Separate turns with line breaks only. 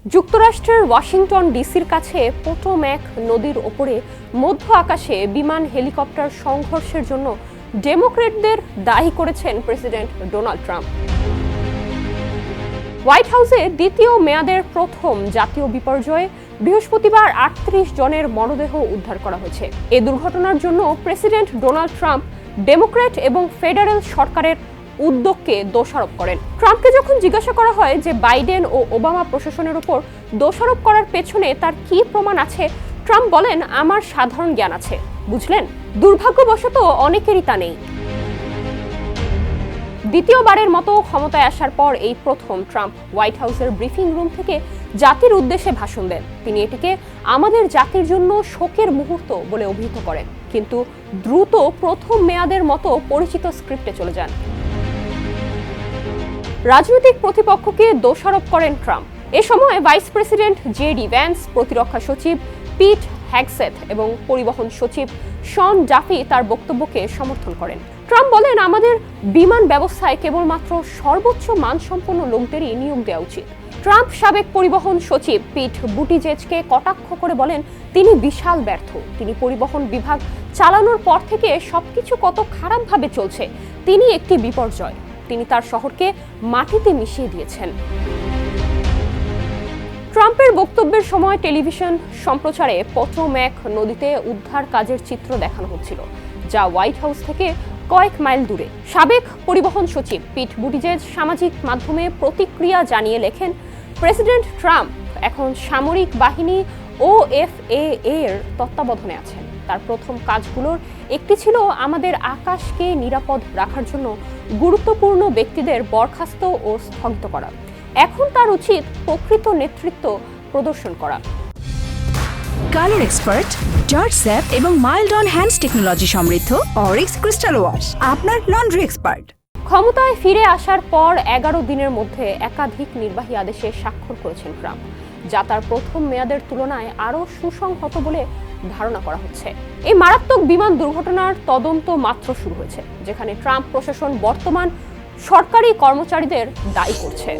যুক্তরাষ্ট্রের ওয়াশিংটন ডিসির কাছে পোটোম্যাক নদীর ওপরে মধ্য আকাশে বিমান হেলিকপ্টার সংঘর্ষের জন্য ডেমোক্র্যাটদের দায়ী করেছেন প্রেসিডেন্ট ডোনাল্ড ট্রাম্প। হোয়াইট হাউসে দ্বিতীয় মেয়াদের প্রথম জাতীয় বিপর্যয়ে বৃহস্পতিবার ৩৮ জনের মরদেহ উদ্ধার করা হয়েছে। এ দুর্ঘটনার জন্য প্রেসিডেন্ট ডোনাল্ড ট্রাম্প ডেমোক্র্যাট এবং ফেডারেল সরকারের উদ্যোগকে দোষারোপ করেন। ট্রাম্পকে যখন জিজ্ঞাসা করা হয় যে বাইডেন ও ওবামা প্রশাসনের উপর দোষারোপ করার পেছনে তার কি প্রমাণ আছে, ট্রাম্প বলেন, আমার সাধারণ জ্ঞান আছে। বুঝলেন, দুর্ভাগ্যবশত অনেকেরই তা নেই। দ্বিতীয়বারের মতো ক্ষমতায় আসার পর এই প্রথম ট্রাম্প হোয়াইট হাউসের ব্রিফিং রুম থেকে জাতির উদ্দেশ্যে ভাষণ দেন। তিনি এটিকে আমাদের জাতির জন্য শোকের মুহূর্ত বলে অভিহিত করেন, কিন্তু দ্রুত প্রথম মেয়াদের মতো পরিচিত স্ক্রিপ্টে চলে যান। রাজনৈতিক প্রতিপক্ষকে দোষারোপ করেন ট্রাম্প। এ সময় ভাইস প্রেসিডেন্ট জেডি ভ্যান্স, প্রতিরক্ষা সচিব পিট হ্যাগসেথ এবং পরিবহন সচিব শন ডাফি তার বক্তব্যকে সমর্থন করেন। ট্রাম্প বলেন, আমাদের বিমান ব্যবস্থায় কেবলমাত্র সর্বোচ্চ মানসম্পন্ন লোকদেরই নিয়োগ দেওয়া উচিত। ট্রাম্প সাবেক পরিবহন সচিব পিট বুটিজেজকে কটাক্ষ করে বলেন, তিনি বিশাল ব্যর্থ। তিনি পরিবহন বিভাগ চালানোর পর থেকে সবকিছু কত খারাপভাবে চলছে। তিনি একটি বিপর্যয়। তিনি তার শহরকে মাটিতে মিশিয়ে দিয়েছেন। ট্রাম্পের বক্তব্যের সময় টেলিভিশন সম্প্রচারে পোটোম্যাক নদীতে উদ্ধার কাজের চিত্র দেখানো হচ্ছিল, যা হোয়াইট হাউস থেকে কয়েক মাইল দূরে। সাবেক পরিবহন সচিব পিট বুটিজেজ সামাজিক মাধ্যমে প্রতিক্রিয়া জানিয়ে লেখেন, প্রেসিডেন্ট ট্রাম্প এখন সামরিক বাহিনী OFAA এর তত্ত্বাবধানে আছেন। তার প্রথম কাজগুলোর একটি ছিল আমাদের আকাশকে নিরাপদ রাখার জন্য গুরুত্বপূর্ণ ব্যক্তিদের বরখাস্ত ও স্থগিত করা। এখন তার উচিত প্রকৃত নেতৃত্ব প্রদর্শন করা।
কালার এক্সপার্ট, জর্জ স্যাপ এবং মাইল্ড অন হ্যান্ডস টেকনোলজি সমৃদ্ধ অরিক্স ক্রিস্টাল ওয়াশ আপনার লন্ড্রি এক্সপার্ট।
ক্ষমতায় ফিরে আসার পর 11 দিনের মধ্যে একাধিক নির্বাহী আদেশে স্বাক্ষর করেছেন ট্রাম্প, যা তার প্রথম মেয়াদের তুলনায় আরও সুসংহত বলে ধারণা করা হচ্ছে। এই মারাত্মক বিমান দুর্ঘটনার তদন্ত মাত্র শুরু হয়েছে, যেখানে ট্রাম্প প্রশাসন বর্তমান সরকারি কর্মচারীদের দায়ী করছে।